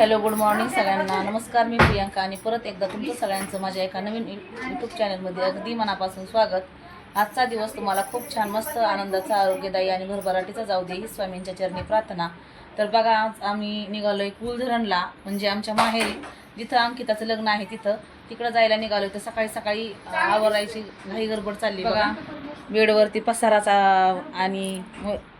Hello good morning सगळ्यांना. नमस्कार, मी प्रियांका आणि परत एकदा तुमचं सगळ्यांचं माझ्या एका नवीन यूट्यूब चॅनलमध्ये अगदी मनापासून स्वागत. आजचा दिवस तुम्हाला खूप छान मस्त आनंदाचा, आरोग्यदायी आणि भरभराटीचा जाऊ दे ही स्वामींच्या चरणी प्रार्थना. तर बघा, आज आम्ही निघालोय कुलधरणला, म्हणजे आमच्या माहेरी जिथं अंकिताचं लग्न आहे तिकडं जायला निघालोय. तर सकाळी सकाळी आवरायची घाई गडबड चालली बघा. बेडवरती पसाराचा आणि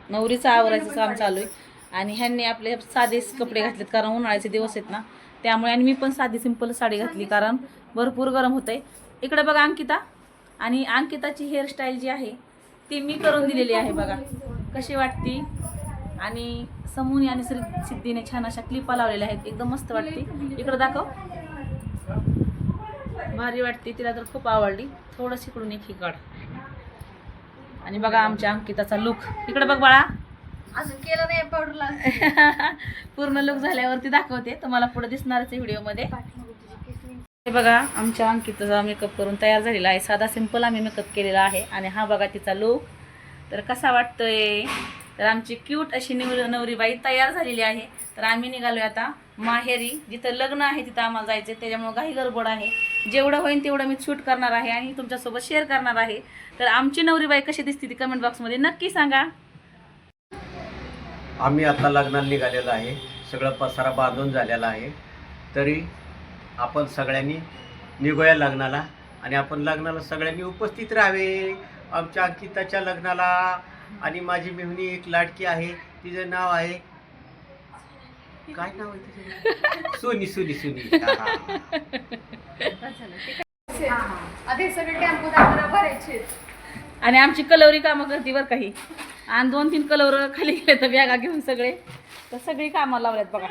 नवरीचा आवरायचं काम चालू आहे. आणि ह्यांनी आपले साधे कपडे घातलेत कारण उन्हाळ्याचे दिवस आहेत ना, त्यामुळे. आणि मी पण साधी सिंपल साडी घातली कारण भरपूर गरम होतंय. इकडे बघा अंकिता, आणि अंकिताची हेअरस्टाईल जी आहे ती मी करून दिलेली आहे. बघा कशी वाटती. आणि समूनी आणि सिद्धीने छान अशा क्लिपा लावलेल्या आहेत, एकदम मस्त वाटते. इकडं दाखव, भारी वाटते. तिला तर खूप आवडली. थोडं इकडून एक ही काढ. आणि बघा आमच्या अंकिताचा लुक. इकडे बघ बाळा, अजून केलं नाही पावडरला. पूर्ण लुक झाल्यावरती दाखवते तुम्हाला, पुढे दिसणारच आहे व्हिडिओमध्ये. हे बघा आमच्या अंकिताचा मेकअप करून तयार झालेला आहे. साधा सिंपल आम्ही मेकअप केलेला आहे. आणि हा बघा तिचा लुक. तर कसा वाटतोय. तर आमची क्यूट अशी नवरीबाई तयार झालेली आहे. तर आम्ही निघालोय आता माहेरी, जिथं लग्न आहे तिथं आम्हाला जायचं. त्याच्यामुळे काही गडबड आहे. जेवढं होईल तेवढं मी शूट करणार आहे आणि तुमच्यासोबत शेअर करणार आहे. तर आमची नवरीबाई कशी दिसते ती कमेंट बॉक्समध्ये नक्की सांगा. आम्ही आता लग्नाला निघालेलो आहे. सगळं पसारा बांधून झालेला आहे. तरी आपण सगळ्यांनी निघूया लग्नाला. आणि आपण लग्नाला सगळ्यांनी उपस्थित राहावे. आमच्या अंकिताच्या लग्नाला. आणि माझी मेहुणी एक लाडकी आहे, तिचं नाव आहे, काय नाव आहे तिचं? सोनी. सोनी सोनी. आधी सगळे टेम्पो दाखवला भरायचे. आणि आमची कलवरी कामं करते बरं काही. आणि 2-3 कलवर खाली गेले तर बॅगा घेऊन सगळे. तर सगळी कामं लावल्यात बघा.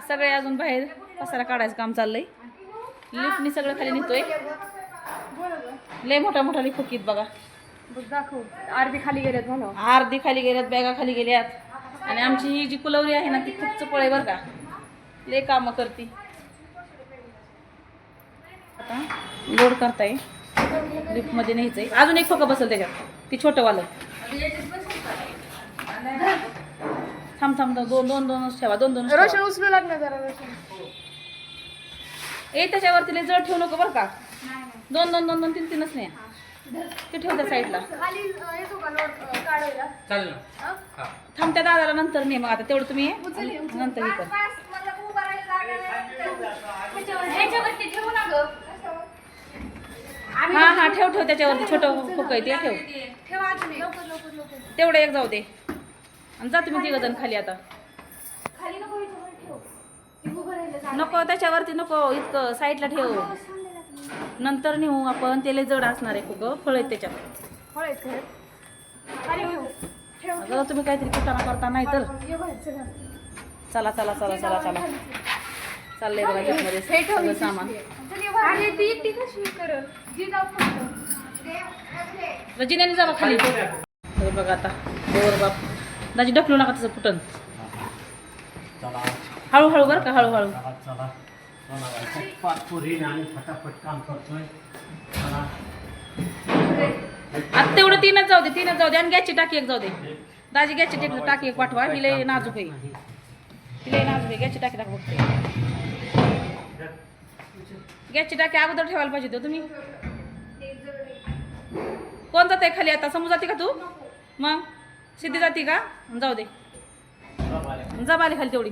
सगळे अजून बाहेर पसारा काढायचं काम चाललंय. लिफ्टनी सगळं खाली नेतोय. लय मोठा मोठा लिफ्ट होकीत बघा. दाखव, अर्धी खाली गेल्यात म्हणून. अर्धी खाली गेल्यात, बॅगा खाली गेल्यात. आणि आमची ही जी कुलवरी आहे ना ती खूप चपळ आहे बरं का. लय कामं करते. आता लोड करताय, लिफ्टमध्ये न्यायचंय. अजून एक खोकं बसेल त्याच्यात, ती छोटंवालं. थांब थांब, दोनच ठेवा. दोन रोशन उचलू लागणार जरा. रोशन ए त्याच्यावरती लय जड ठेवू नको बरं का. दोन 3-3च नाही. ते ठेव त्या साईडला. खाली येतो का लोड काढायला? चालेल. थांब, त्या दादाला नंतर नाही. मग आता तेवढं तुम्ही नंतर हे कर. ह्याच्यावरती ठेवू ना ग. हा ठेव त्याच्यावरती. छोटं खोकं आहे ते ठेव. ठेवा अजून. लवकर. तेवढं एक जाऊ दे. आणि जा तुम्ही 3 जण खाली. आता खाली नको, ह्याच्यावर ठेव. नको, त्याच्यावरती नको, इतकं साईडला ठेव. नंतर नेऊ आपण. त्याला जड असणार आहे खोकं. फळ आहेत त्याच्यात. खाली घेऊ. ठेव. अगं तुम्ही काहीतरी कुटाणा करता नाही तर. ये बाहेर चला. चला चाललंय बघा लिफ्टमध्ये सगळं सामान. आणि ती एकटी कशी करल? जी जाऊ रजिनीने जावा खाली. तर बघा आता बोर बाप. दाजी ढकलू नका तसं फुटन. हळूहळू बरं का, हळूहळू. फटाफट काम करतोय. आता तेवढं 3च जाऊ दे. आणि गॅसची टाकी एक जाऊ दे. दाजी गॅसची टाकी एक पाठवा. ही लय नाजूक आहे. गॅसची टाकी टाका बघते. गॅसची टाकी अगोदर ठेवायला पाहिजे तुम्ही. कोण जाते खाली आता? समू जाते का तू? मग सिद्धी जाते का? जाऊ दे. जा बाली खाली तेवढी.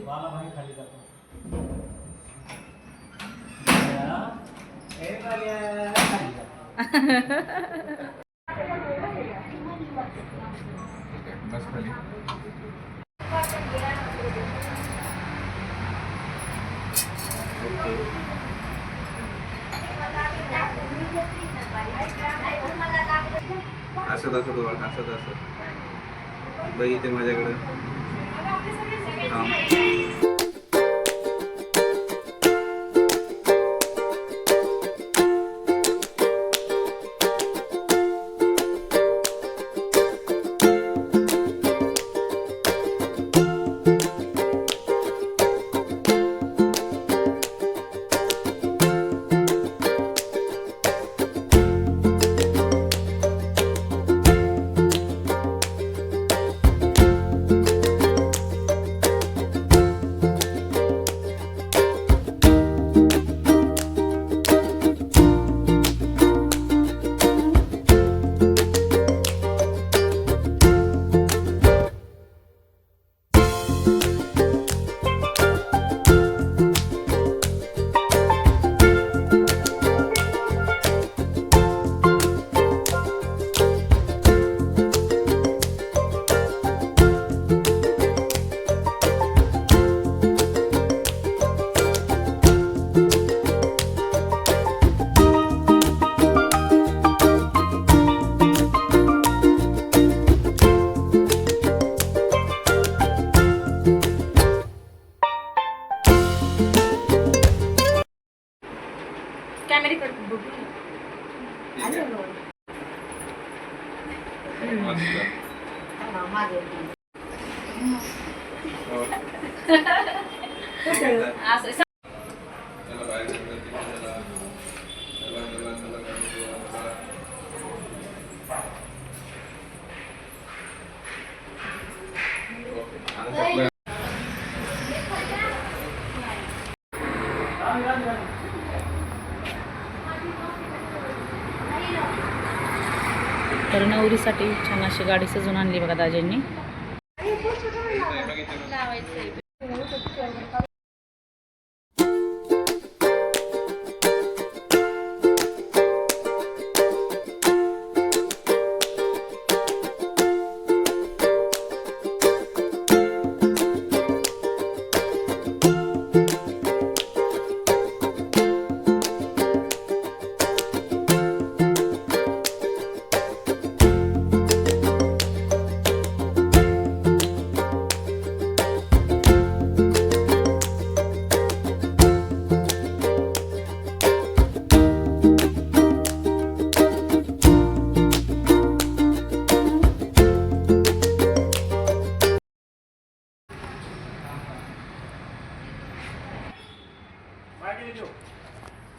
असं बघितले माझ्याकडे. हो. असं चला बाहेर जायचं, चला. चला, चला, चला, चला. ओके. आता संपलं. तर नवरीसाठी छान अशी गाडी सजून आणली बघा दाजींनी.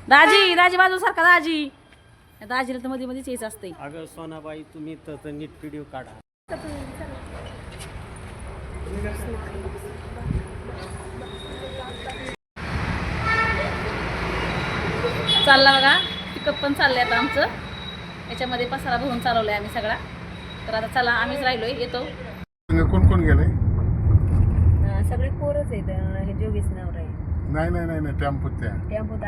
दाजी दाजी बाजू सारखा दाजी. दाजीला तर मध्ये मध्येच यायचं असतंय. अगं सोनाबाई तुम्ही तर नीट व्हिडिओ काढा. चालला बघा पिकअप पण चाललंय आता आमचं. याच्यामध्ये पसारा भरून चालवलाय आम्ही सगळा. तर आता चला आम्हीच राहिलोय येतो. कोण कोण गेले? सगळे पोरच आहेत. हे जोगीच नवरा आहे. नाही नाही नाही नाही टेम्पोत त्या टेम्पोत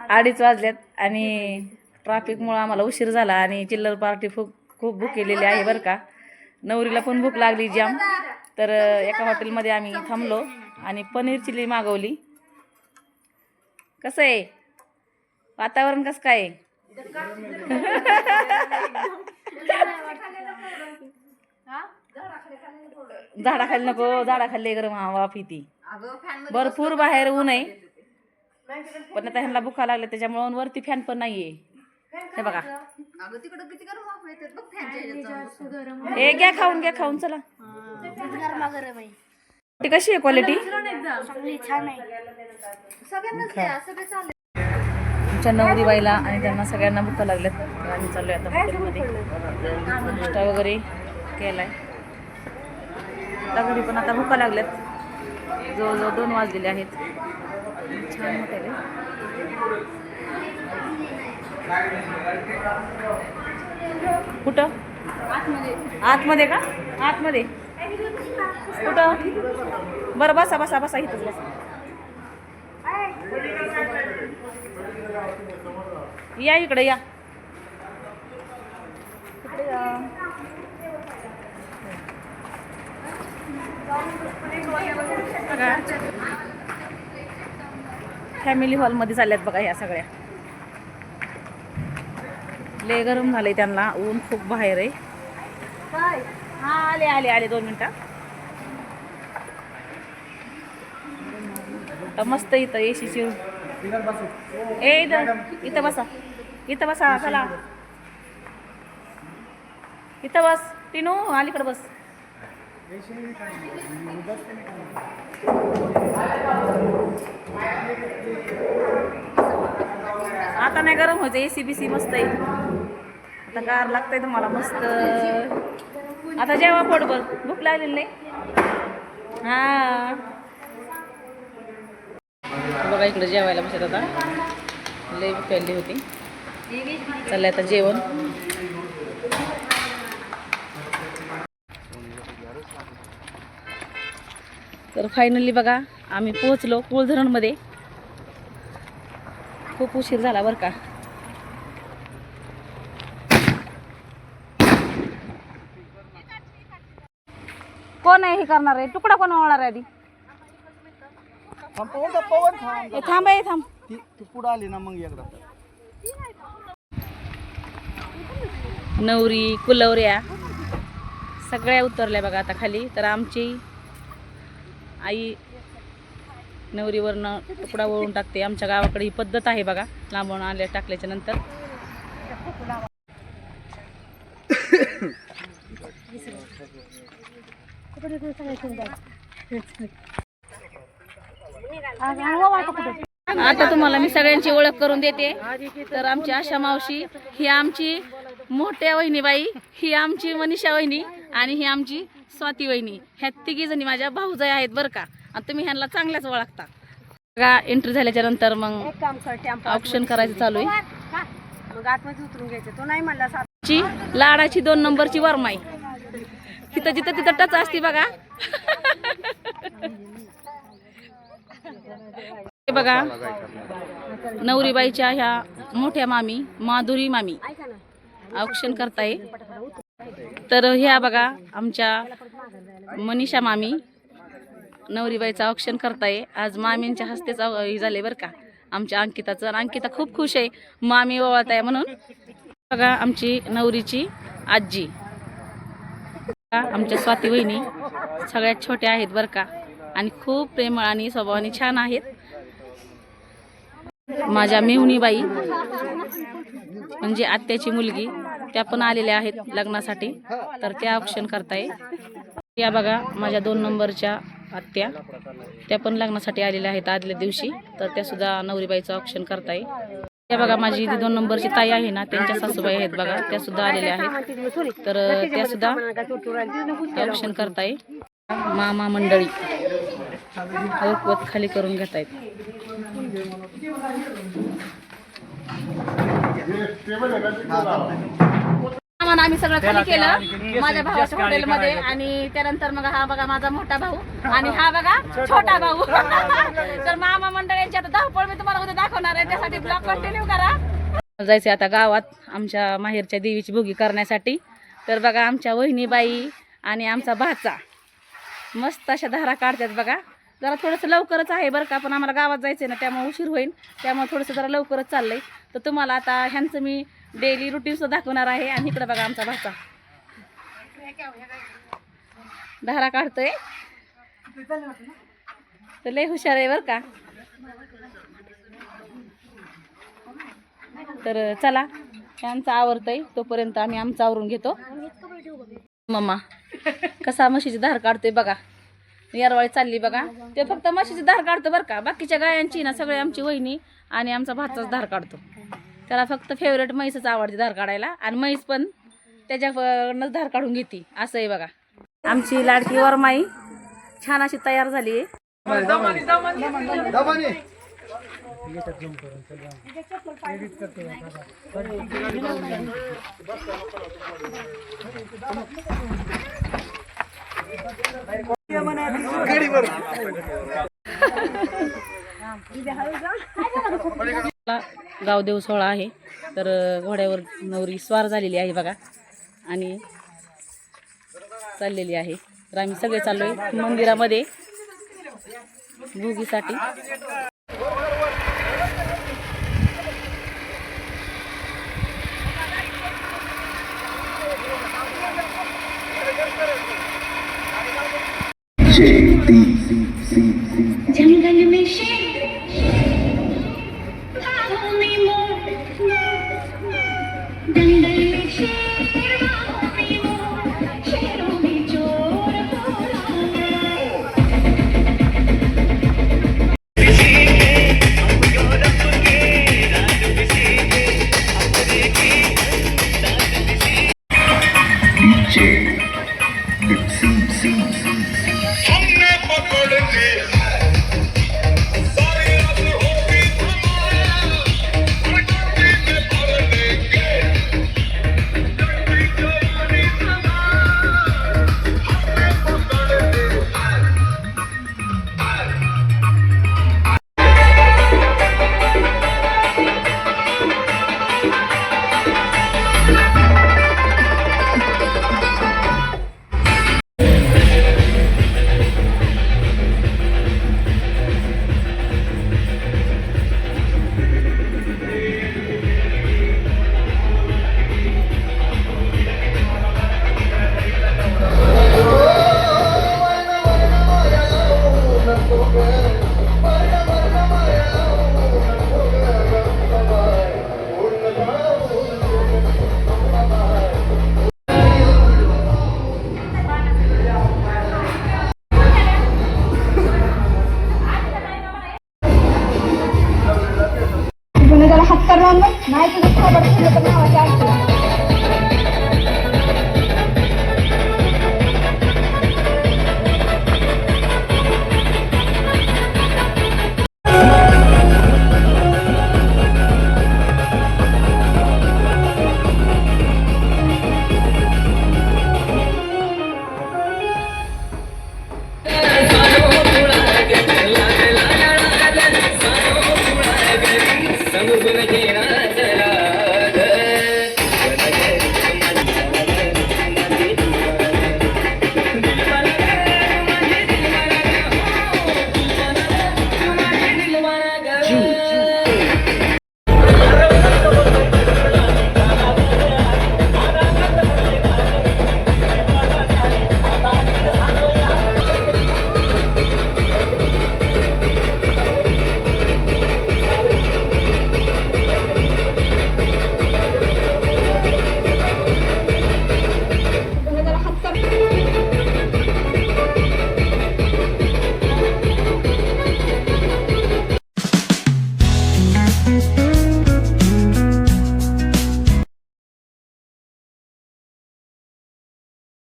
2:30 वाजल्यात आणि ट्रॅफिकमुळे आम्हाला उशीर झाला आणि चिल्लर पार्टी खूप खूप भूक केलेली आहे बरं का. नवरीला पण भूक लागली जाम. तर एका हॉटेलमध्ये आम्ही थांबलो आणि पनीर चिल्ली मागवली. कसं आहे वातावरण, कसं काय आहे? झाडाखाली नको, झाडाखाली गरम वाफ येते. भरपूर बाहेर ऊन आहे पण आता ह्यांना भुका लागल्या त्याच्यामुळे वरती फॅन पण नाहीये. हे बघा हे घ्या खाऊन चला. ती कशी आहे क्वालिटी? आमच्या नवरीबाईला आणि त्यांना सगळ्यांना भुका लागल्यात. आम्ही चाललोय आता हॉटेलमध्ये. नाश्ता वगैरे केलाय. आता घरी पण आता भुका लागल्यात. जवळजवळ 2 वाजलेले आहेत. छान हॉटेल आहे. कुठं आतमध्ये का? आतमध्ये कुठं? बरं बसा बसा बसा इथंच बसा. या इकडे या. फॅमिली हॉलमध्ये चालल्यात बघा ह्या सगळ्या. लय गरम झालंय त्यांना. ऊन खूप बाहेर आहे. हा आले आले आले 2 मिनिटं. मस्त इथं एसीची. ए इथं बसा इथं बसा. चला इथं बस. टिनू अलीकडे बस. आता नाही गरम व्हायचं. एसी बीसी मस्त आहे. आता गार लागतंय तुम्हाला मस्त. आता जेवा पोटभर. भूक लागलेली नाही. हा बघा इकडे जेवायला बसत. आता लई भूक लागली होती. चाललंय आता जेवण. तर फायनली बघा आम्ही पोहोचलो कुळधरणमध्ये. खूप उशीर झाला बरं का. कोण आहे हे करणार आहे? तुकडा कोण वळणार आहे आधी? ए, थांब आहे थांब. पुढे आली ना मग एकदा. नवरी कुलवऱ्या सगळ्या उतरल्या बघा आता खाली. तर आमची आई नवरीवरनं तुकडा वळून टाकते. आमच्या गावाकडे ही पद्धत आहे बघा. लांबून आल्या टाकल्याच्या नंतर. आता तुम्हाला मी सगळ्यांची ओळख करून देते. तर आमची आशा मावशी, ही आमची मोठ्या वहिनीबाई, ही आमची मनीषा वहिनी आणि ही आमची स्वाती वहिनी. ह्या तिघी जणी माझ्या भाऊजाई आहेत बरं का. आणि तुम्ही ह्यांना चांगल्याच ओळखता. बघा एंट्री झाल्याच्या नंतर मग ऑप्शन करायचं चालू आहे. मग आतमध्ये उतरून घ्यायचे. तो नाही म्हणला ची लाडाची 2 नंबरची वरमाई. तिथं जिथं तिथं टच असते बघा. हे बघा नवरीबाईच्या ह्या मोठ्या मामी माधुरी मामी औक्षण करताय. तर ह्या बघा आमच्या मनीषा मामी नवरीबाईचं औक्षण करताय. आज मामींच्या हस्तेच झाले बरं का आमच्या अंकिताचं. आणि अंकिता खूप खुश आहे मामी ओवाळत आहे म्हणून. बघा आमची नवरीची आजी, आमच्या स्वाती वहिनी सगळ्यात छोट्या आहेत बरं का आणि खूप प्रेमळ आणि स्वभावाने छान आहेत. माझ्या मेहुणीबाई म्हणजे आत्याची मुलगी, त्या पण आलेल्या आहेत लग्नासाठी. तर त्या औक्षण करताय. या बघा माझ्या 2 नंबरच्या आत्या, त्या पण लग्नासाठी आलेल्या आहेत आदल्या दिवशी. तर त्या सुद्धा नवरीबाईचं औक्षण करताय. त्या बघा माझी 2 नंबरची ताई आहे ना, त्यांच्या सासूबाई आहेत बघा, त्या सुद्धा आलेल्या आहेत. तर त्या सुद्धा औक्षण करताय. मामा मंडळी अवकवत खाली करून घेत आहेत. सामान आम्ही सगळं खाली केलं माझ्या भावाच्या हॉटेलमध्ये. आणि त्यानंतर मग हा बघा माझा मोठा भाऊ आणि हा बघा छोटा भाऊ. तर मामा मंडळींची आता धावपळ मी तुम्हाला उद्या दाखवणार आहे, त्यासाठी ब्लॉग कंटिन्यू करा. जायचे आता गावात आमच्या माहेरच्या देवीची भोगी करण्यासाठी. तर बघा आमच्या वहिनीबाई आणि आमचा भाचा मस्त अशा धारा काढतात बघा. जरा थोडंसं लवकरच आहे बरं का, पण आम्हाला गावात जायचं आहे ना त्यामुळे उशीर होईल, त्यामुळे थोडंसं जरा लवकरच चाललंय. तर तुम्हाला आता ह्यांचं मी डेली रुटीनसुद्धा दाखवणार आहे. आणि इकडं बघा आमचा भाचा धारा काढतोय. तर लय हुशार आहे बरं का. तर चला ह्यांचं आवरतंय तोपर्यंत आम्ही आमचं आवरून घेतो. मम्मा कसा म्हशीची धार काढतोय बघा. यारवाळी चालली बघा. ते फक्त म्हशीची धार काढतो बरं का, बाकीच्या गायांची ना सगळे आमची वहिनी आणि आमचा भाचाच धार काढतो. त्याला फक्त फेवरेट म्हैसच आवडते धार काढायला. आणि म्हैस पण त्याच्याकडनंच धार काढून घेते. असं आहे बघा. आमची लाडकी वरमाई छान अशी तयार झाली आहे. गावदेव सोहळा आहे. तर घोड्यावर नवरी स्वार झालेली आहे बघा आणि चाललेली आहे. तर आम्ही सगळे चाललोय मंदिरामध्ये भोगीसाठी. जंगल में शेर बाहों में मोर, जंगल में शेर बाहों में मोर, शेरों में चोर हो